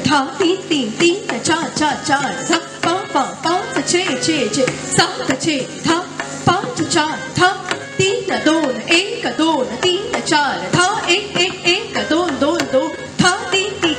धा तीन तीन तीन चार चार चार धा पाँच पाँच छः सात छः धा पाँच चार धा तीन दोन एक दोन तीन चार धा एक दोन दोन दो धा तीन तीन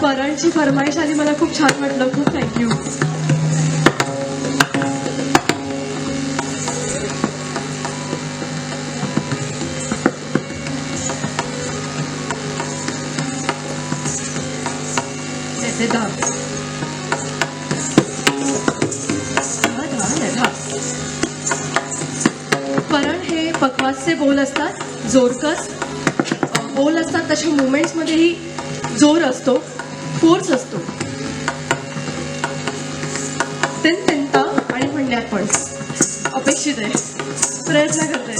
वरणची फरमाईश आली, मला खूप छान वाटलं. खूप थँक्यू. वरण हे पखवाजचे बोल असतात, जोरकस बोल असतात. तशा मुवमेंट्स मध्येही जोर असतो, फोर्स असतो. तिनता आणि म्हणण्यात पण अपेक्षित आहे, प्रयत्न करते.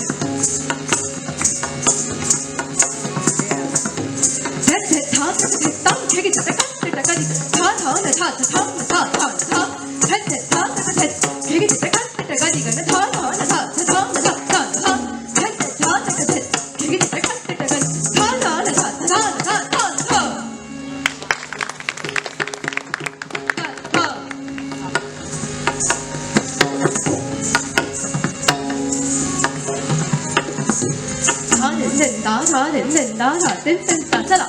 चला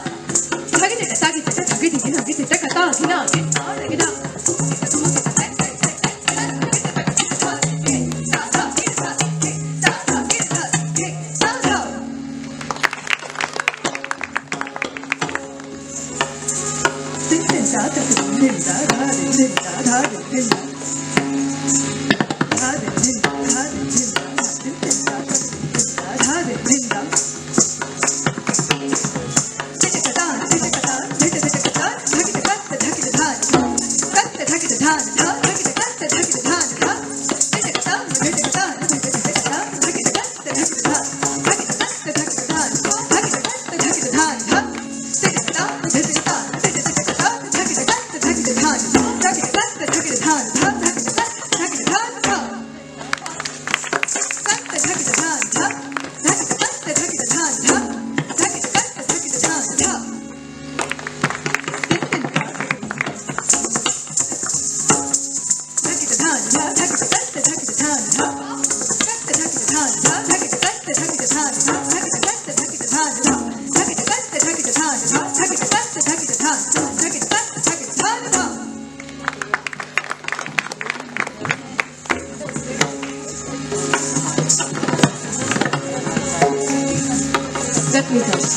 गत निकास.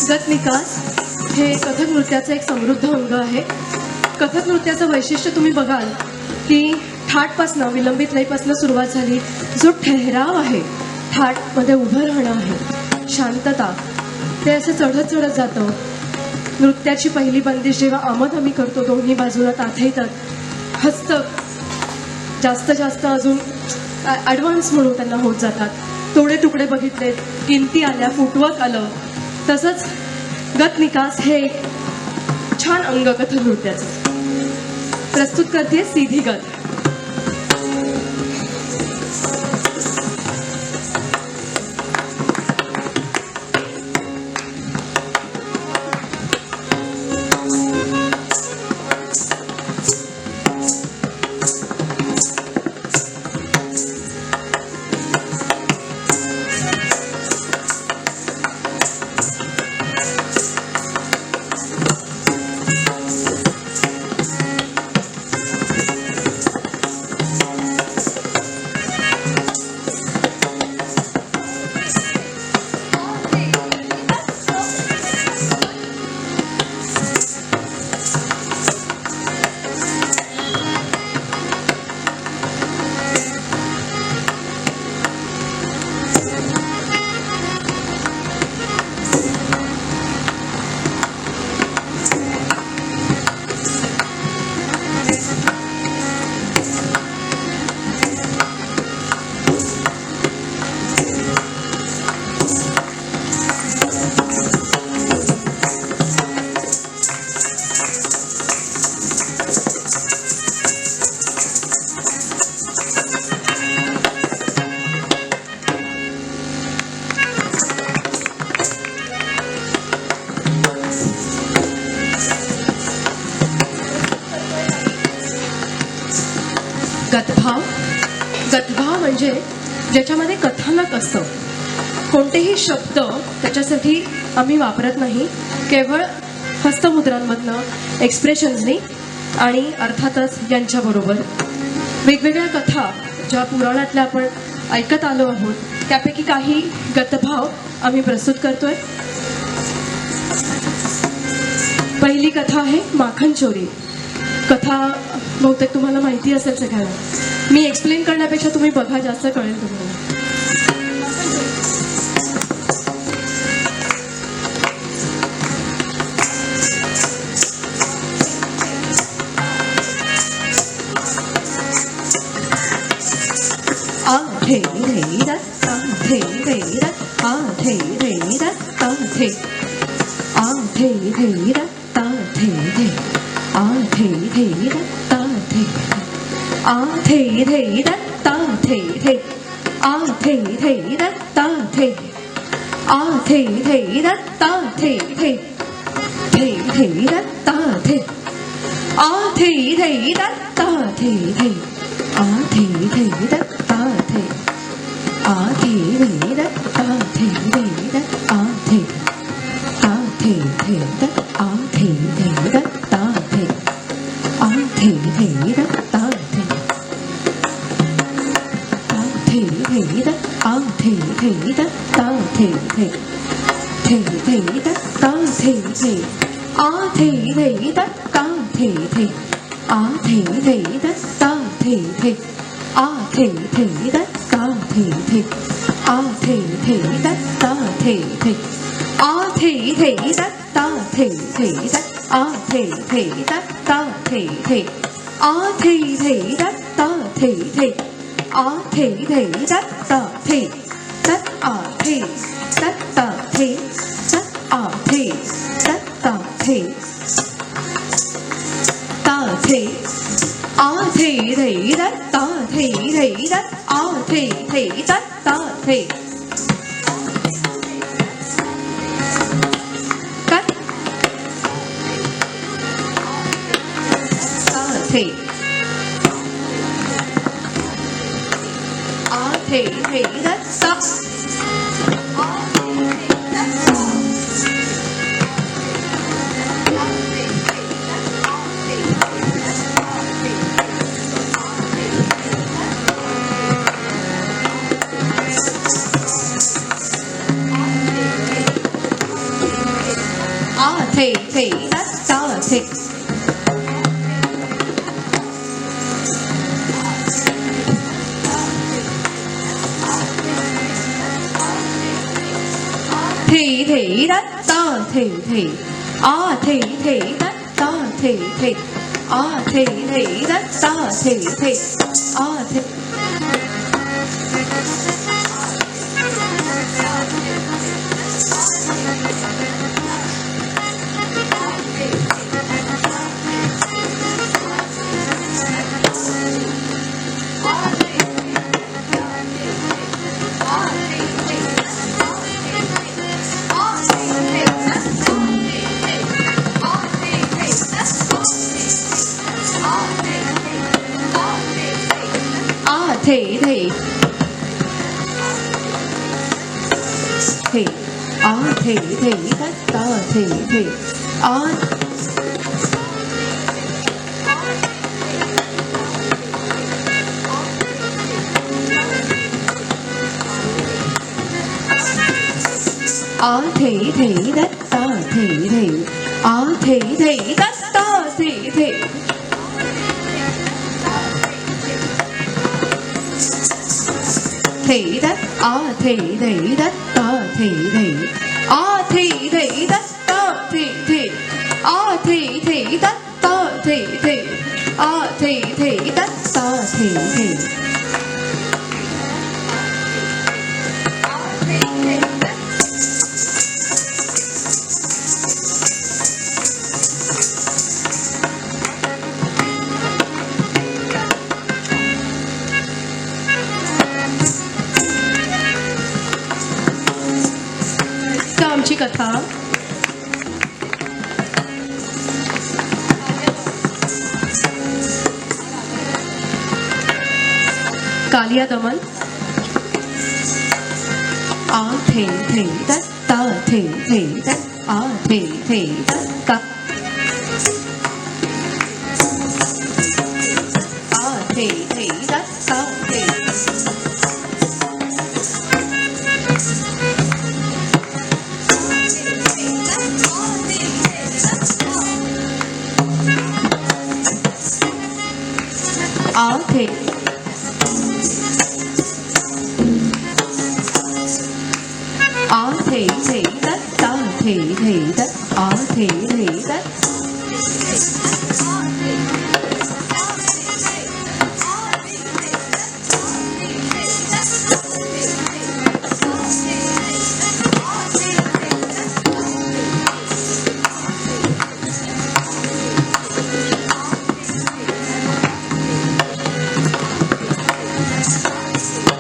गत निकास हे कथक नृत्याचं एक समृद्ध अंग आहे. कथक नृत्याचं वैशिष्ट्य तुम्ही बघाल की थाटपासनं विलंबित लयपासनं सुरुवात झाली. जो ठहराव आहे, थाटमध्ये उभं राहणं आहे, शांतता, ते असं चढत चढत जातं. नृत्याची पहिली बंदिश जेव्हा आमद आम्ही करतो, दोन्ही बाजूला ताठे येतात, हस्तक जास्त जास्त अजून ॲडव्हान्स म्हणून त्यांना होत जातात. तोडे तुकडे बघितलेत, गिनती आल्या, फुटवर्क आलं. तसंच गत निकास हे एक छान अंग कथक नृत्याचं. प्रस्तुत करते सीधी गत. गतभाव. गतभाव म्हणजे ज्याच्यामध्ये कथानक असतं. कोणतेही शब्द त्याच्यासाठी आम्ही वापरत नाही, केवळ हस्तमुद्रांमधनं, एक्सप्रेशन्सनी आणि अर्थातच यांच्याबरोबर वेगवेगळ्या कथा ज्या पुराणातल्या आपण ऐकत आलो आहोत, त्यापैकी काही गतभाव आम्ही प्रस्तुत करतोय. पहिली कथा आहे माखन चोरी. कथा बहुतेक तुम्हाला माहिती असेल सगळ्यांना. मी एक्सप्लेन करण्यापेक्षा तुम्ही बघा, जास्त कळेल तुम्हाला. आ थे रे दा आ थे रे दा आ थे रे दा आ थे रे दा ता थे रे आ थे रे दा ता थे आ थे रे दा ता थे रे आ थे रे दा ता थे आ थे रे दा ता थे थे थे दा ता थे आ थे रे दा ता थे थे आ थे रे दा ता थे आ थे रे दा ता थे रे दा आ थे ता थे थे दा आ थे रे दा ता थे आ थे रे दा ता थे ता थे रे दा आ थे रे दा ता थे थे थे दा ता थे थे आ थे रे दा ता थे थे आ थे रे दा ता थे थे आ थे दा ता थे थे आ थे दा ता थे थे आ थे दा ता थे थे दा आ थे दा ता थे थे आ थे दा ता थे थे आ थे दा ता थे तत आ थे तत ता थे तत आ थे तत ता थे ता थे आ थे रे दा ता थे रे दा आ थे दा ता थे कट ता थे आ थे रे दा ता thề đất ta thề thề thề đất ta thề thề thề đất ta thề thề thề đất ta thề thề thề thề thề thề thề thề đất ta thề thề thề thề đất ta thề thề thề thề đất ta thề thề thề đất thề thề đất ta thề thề thề thề đất ta thề thề thề thề đất ta thề thề thề thề đất ta thề thề आमची कथा कालिया दमन थे थे दत ता थे थे दत थे थे दत ता थे थे दत ता थे थे थे थे đất ta थे थे đất थे थे đất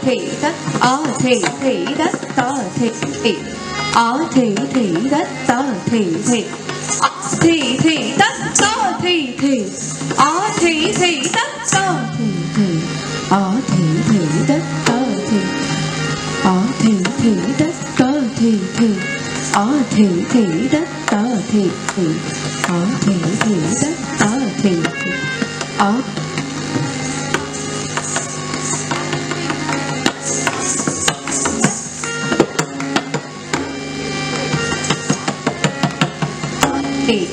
thề đất thề thề đất ta thề thề thề thề đất ta thề thề thề thề đất ta thề thề thề thề đất ta thề thề thề thề đất ta thề thề thề đất ta thề thề thề thề đất ta thề thề thề thề đất ta thề thề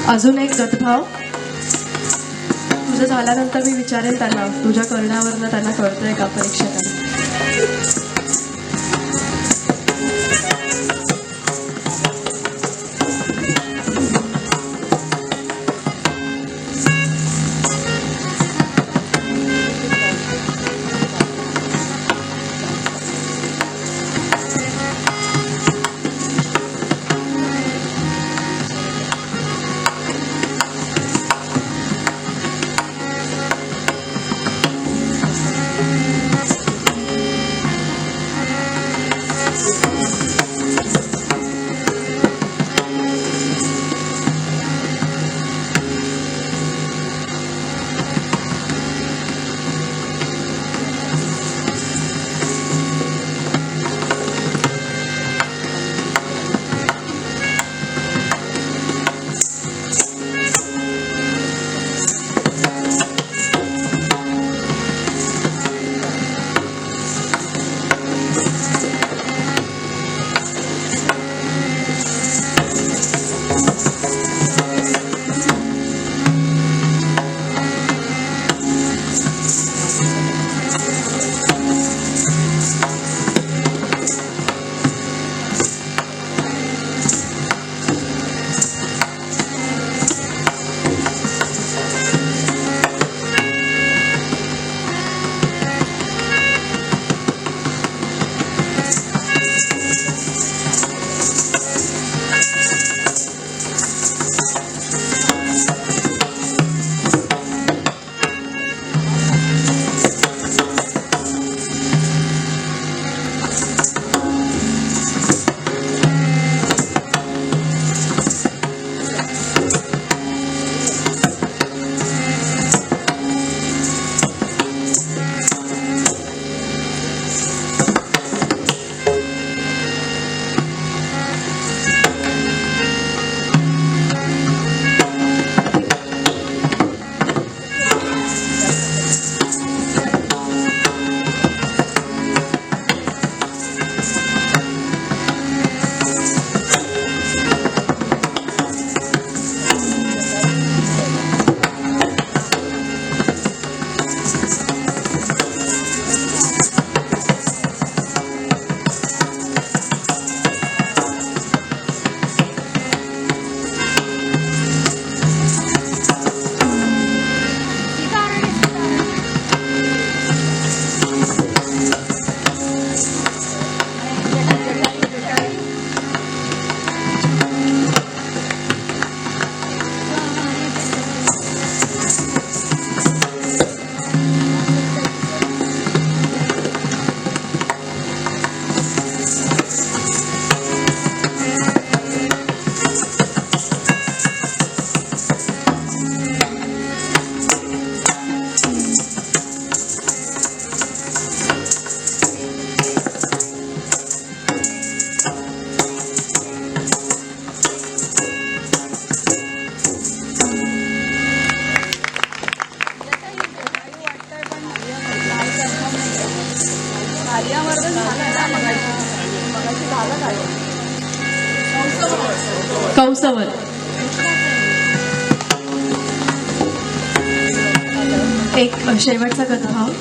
अजून एक गतभाव तुझं झाल्यानंतर मी विचारेन त्यांना, तुझ्या करण्यावरनं त्यांना कळतंय का परीक्षकांना. कंसवर एक शेवटचा गतभाव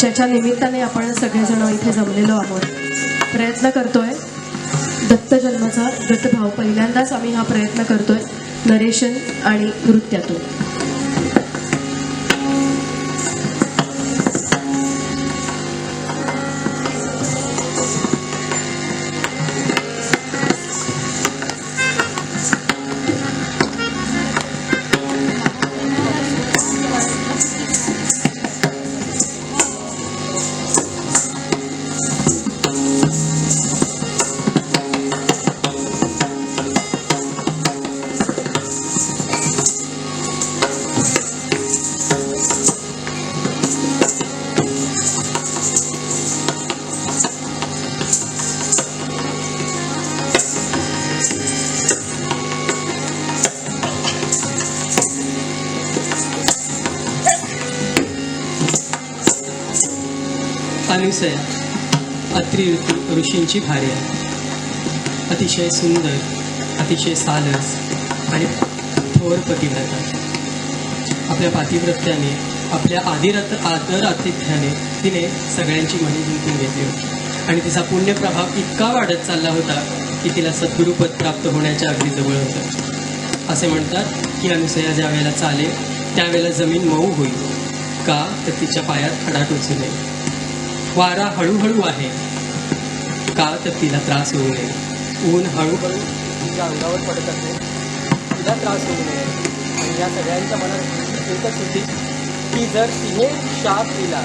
ज्याच्या निमित्ताने आपण सगळेजण इथे जमलेलो आहोत. प्रयत्न करतोय दत्त जन्माचा गतभाव. पहिल्यांदाच आम्ही हा प्रयत्न करतोय नरेशन आणि नृत्यातून. अनुसया अत्रि ऋषींची भार्या, अतिशय सुंदर, अतिशय सालस आणि थोर पतिव्रता. आपल्या पातिव्रत्याने, आपल्या आदर आतिथ्याने तिने सगळ्यांची मने जिंकून घेतली होती आणि तिचा पुण्यप्रभाव इतका वाढत चालला होता की तिला सद्गुरुपद प्राप्त होण्याच्या अगदी जवळ होतं. असे म्हणतात की अनुसया ज्या वेळेला चालेल त्यावेळेला जमीन मऊ होईल. का तर तिच्या पायात खडा टोचू नये. वारा हळूहळू आहे. का तर तिला त्रास होऊ नये. ऊन हळूहळू तिच्या अंगावर पडत असते, तिला त्रास होऊ नये. आणि या सगळ्यांच्या मनात एकच होती की जर तिने शाप दिला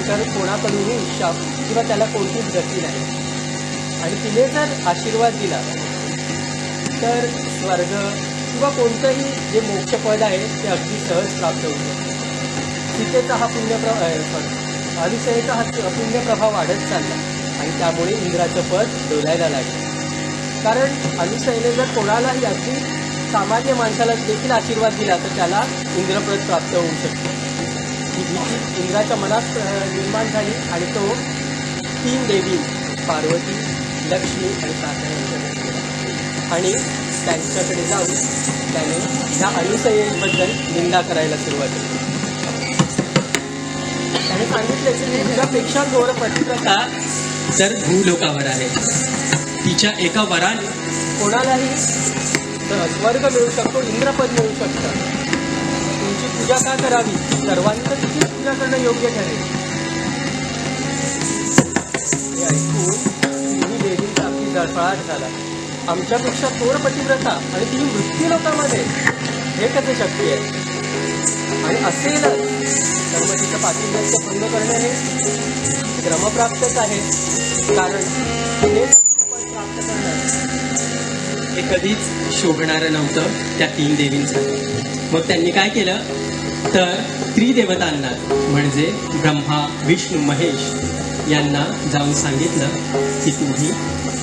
तर कोणाकडूनही शाप किंवा त्याला कोणतीच गती नाही. आणि तिने जर आशीर्वाद दिला तर स्वर्ग किंवा कोणतंही जे मोक्षपद आहे ते अगदी सहज प्राप्त होतं. सीतेचा हा अनुसयेचा हा पुण्यप्रभाव वाढत चालला आणि त्यामुळे इंद्राचं पद डोलायला लागलं. कारण अनुसयेने जर कोणालाही अगदी सामान्य माणसाला देखील आशीर्वाद दिला तर त्याला इंद्रपद प्राप्त होऊ शकतं. ही भीती इंद्राच्या मनात निर्माण झाली आणि तो 3 देवी पार्वती, लक्ष्मी आणि साधना यांच्याकडे गेला आणि त्यांच्याकडे जाऊन त्याने ह्या अनुसयेबद्दल निंदा करायला सुरुवात केली. त्याने सांगितले की तुझ्यापेक्षा थोर पतिव्रता तर भूलोकावर आहे. तिच्या एका वराने कोणालाही स्वर्ग मिळू शकतो, इंद्रपद मिळू शकतं. तुमची पूजा का करावी? सर्वांचं तिची पूजा करणं योग्य ठरेल. हे ऐकून तिन्ही देवींचा अगदी जळफळाट झाला. आमच्यापेक्षा थोर पतिव्रता आणि ती मृत्यूलोकामध्ये, हे कसे शक्य आहे? आणि असेलच तर मग तिचं पातिव्रत्य भंग करणं हे क्रमप्राप्तच आहे. कारण तिने पद प्राप्त करणं हे कधीच शोभणारं नव्हतं त्या 3 देवींचं. मग त्यांनी काय केलं तर त्रिदेवतांना म्हणजे ब्रह्मा, विष्णू, महेश यांना जाऊन सांगितलं की तुम्ही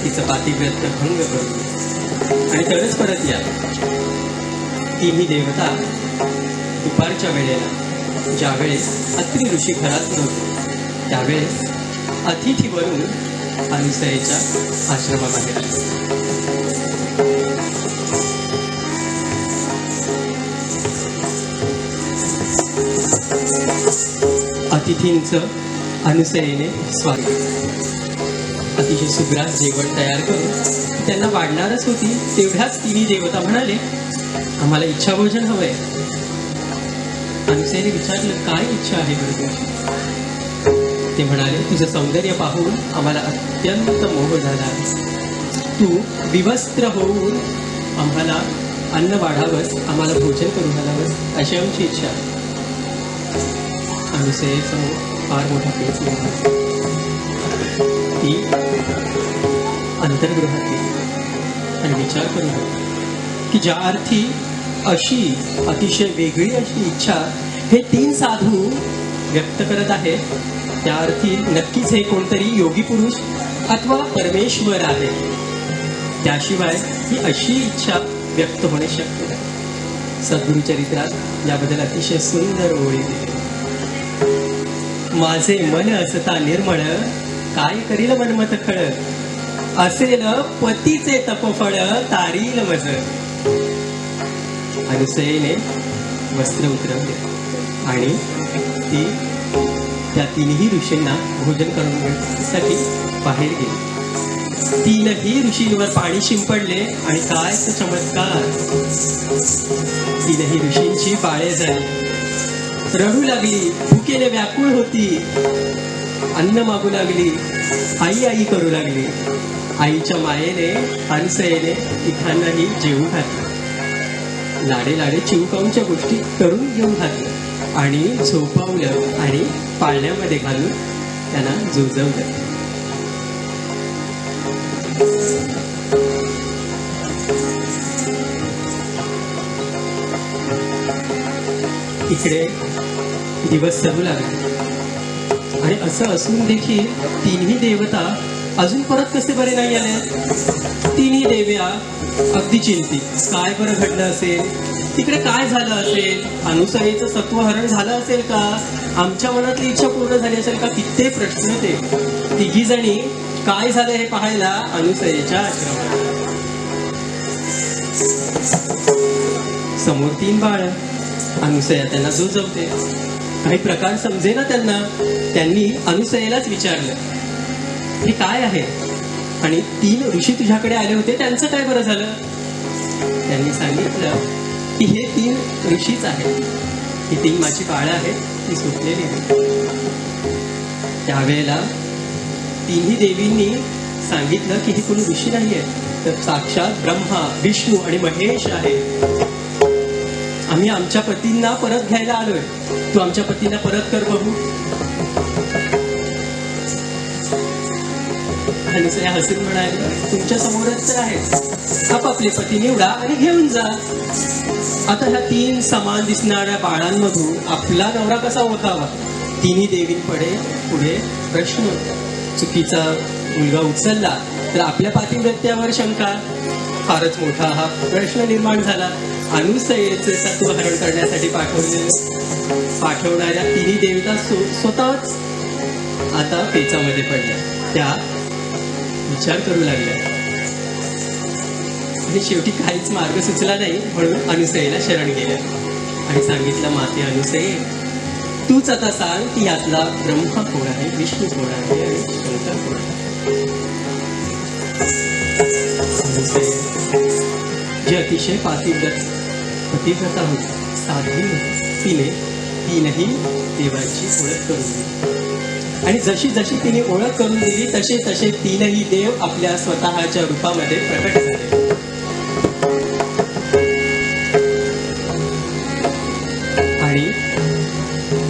तिचं पातिव्रत्य भंग करू आणि तरच परत या. तिन्ही देवता दुपारच्या वेळेला ज्यावेळेस अत्रि ऋषी घरात नव्हते त्यावेळेस अतिथीवरून अनुसयेच्या आश्रमाबाहेर आले. अतिथींचं अनुसयेने स्वागत. अतिशय सुग्रास जेवण तयार करून त्यांना वाढणारच होती तेवढ्याच तिन्ही देवता म्हणाले आम्हाला इच्छाभोजन हवंय. अनुसयेने विचारलं काय इच्छा आहे बरं तुझी? ते म्हणाले तुझं सौंदर्य पाहून आम्हाला अत्यंत मोह झाला आहे. तू विवस्त्र होऊन आम्हाला अन्न वाढावंस, आम्हाला भोजन करू घालावंस अशी आमची इच्छा आहे. अनुसयेसमोर फार मोठा पेच निर्माण. ती अंतर्गृहात गेली आणि विचार करू लागली की ज्या अर्थी अशी अतिशय वेगळी अशी इच्छा हे 3 साधू व्यक्त करत आहेत त्या अर्थी नक्कीच हे कोणतरी योगी पुरुष अथवा परमेश्वर आहे. त्याशिवाय ही अशी इच्छा व्यक्त होणे शक्य नाही. सद्गुरु चरित्रात याबद्दल अतिशय सुंदर ओळी दिली. माझे मन असता निर्मळ काय करील मनमत खळ असेल पतीचे तपफळ तारील मज. अनुसयेने वस्त्र उतरवले आणि ती त्या 3ही ऋषींना भोजन करून घेण्यासाठी बाहेर गेली. 3ही ऋषींवर पाणी शिंपडले आणि काय तो चमत्कार. 3ही ऋषींची बाळे झाली. रडू लागली, भुकेने व्याकुळ होती, अन्न मागू लागली, आई आई करू लागली. आईच्या मायेने अनुसयेने तिघांनाही जेवू घातलं. लाडे लाडे चिवकाऊंच्या गोष्टी करून घेऊन घातलं आणि झोपावलं आणि पाळण्यामध्ये घालून त्यांना जोजवलं. इकडे दिवस सरू लागले आणि असं असून देखील 3ही देवता अजून परत कसे बरे नाही आले. 3ही देव्या अगदी चिंतित. काय बरं घडलं असेल, तिकडे काय झालं असेल, अनुसयेचं सत्वहरण झालं असेल का, आमच्या मनातली इच्छा पूर्ण झाली असेल का, किती प्रश्न ते. 3घी जणी काय झालं हे पाहायला अनुसयेच्या आश्रमात. समोर 3 बाळ. अनुसया त्यांना जुजवते. काही प्रकार समजेना त्यांना. त्यांनी अनुसयेलाच विचारलं, हे काय आहे? आणि 3 ऋषी तुझ्याकडे आले होते, त्यांचं काय बरं झालं? त्यांनी सांगितलं की हे 3 ऋषीच आहेत. ही 3 माझी बाळं आहेत, ती सुटलेली आहेत. त्यावेळेला 3ही देवींनी सांगितलं की हे कोणी ऋषी नाही आहेत, तर साक्षात ब्रह्मा, विष्णू आणि महेश आहे. आम्ही आमच्या पतींना परत घ्यायला आलोय. तू आमच्या पतींना परत कर बघू. अनुसया हसून म्हणाले, तुमच्या समोरच तर आहेत. आपापले पती निवडा आणि घेऊन जा. आता ह्या 3 समान दिसणाऱ्या बाळांमधून आपला नवरा कसा ओळखावा? 3ही पुढे प्रश्न. चुकीचा मुलगा उचलला तर आपल्या पातिव्रत्यावर शंका. फारच मोठा हा प्रश्न निर्माण झाला. अनुसयेचे सत्वहरण करण्यासाठी पाठवणाऱ्या 3ही देवता स्वतःच आता पेचामध्ये पडल्या. त्या विचार करू लागल्या आणि शेवटी काहीच मार्ग सुचला नाही, म्हणून अनुसयेला शरण गेल्या आणि सांगितलं, माते अनुसये, तूच आता सांग की यातला ब्रह्मा कोण आहे, विष्णू कोण आहे आणि शंकर कोण आहे? अनुसये जी अतिशय पतिव्रता होती, साध्वी होती, तिने 3ही देवांची ओळख करून दिली. आणि जशी जशी तिने ओळख करून दिली तसे तसे 3ही देव आपल्या स्वतःच्या रूपामध्ये प्रकट झाले. आणि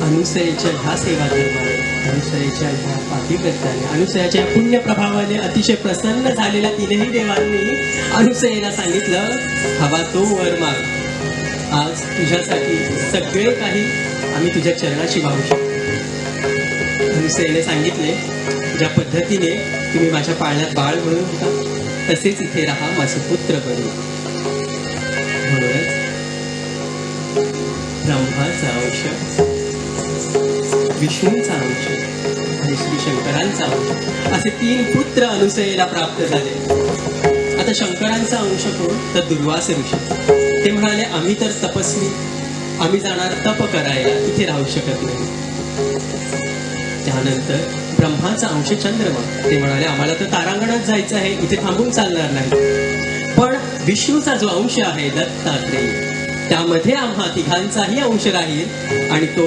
अनुसयेच्या ह्या सेवाधर्माने, अनुसयेच्या ह्या पातिव्रत्याने, अनुसयाच्या पुण्य प्रभावाने अतिशय प्रसन्न झालेल्या 3ही देवांनी अनुसयेला सांगितलं, हवा तो वर माग. आज तुझ्यासाठी सगळे काही आम्ही तुझ्या चरणाशी वाहू शकतो. अनुसयेने सांगितले, ज्या पद्धतीने तुम्ही माझ्या पाळण्यात बाळ म्हणून होता, तसेच इथे राहा माझे पुत्र बनून. म्हणूनच ब्रह्माचा अंश, विष्णूंचा अंश आणि श्री शंकरांचा अंश असे 3 पुत्र अनुसयेला प्राप्त झाले. आता शंकरांचा अंश कोण? तर दुर्वास ऋषी. ते म्हणाले, आम्ही तर तपस्वी, आम्ही जाणार तप करायला, इथे राहू शकत नाही. त्यानंतर ब्रह्माचा अंश चंद्रमा. ते म्हणाले, आम्हाला तर तारांगणात जायचं आहे, इथे थांबून चालणार नाही. पण विष्णूचा जो अंश आहे दत्तात्रेय, त्यामध्ये आम्हा तिघांचाही अंश राहील आणि तो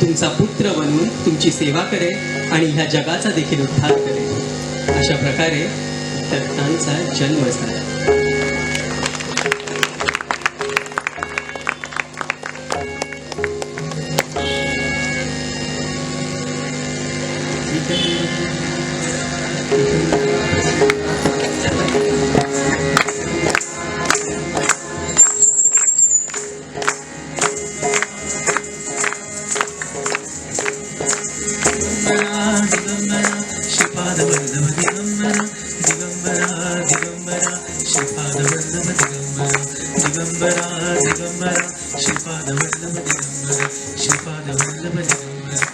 तुमचा पुत्र बनून तुमची सेवा करेल आणि ह्या जगाचा देखील उद्धार करेल. अशा प्रकारे दत्तांचा जन्म झाला. दिगंबरा श्रीपाद वल्लभ दिगंबरा श्रीपाद वल्लभ दिगंबरा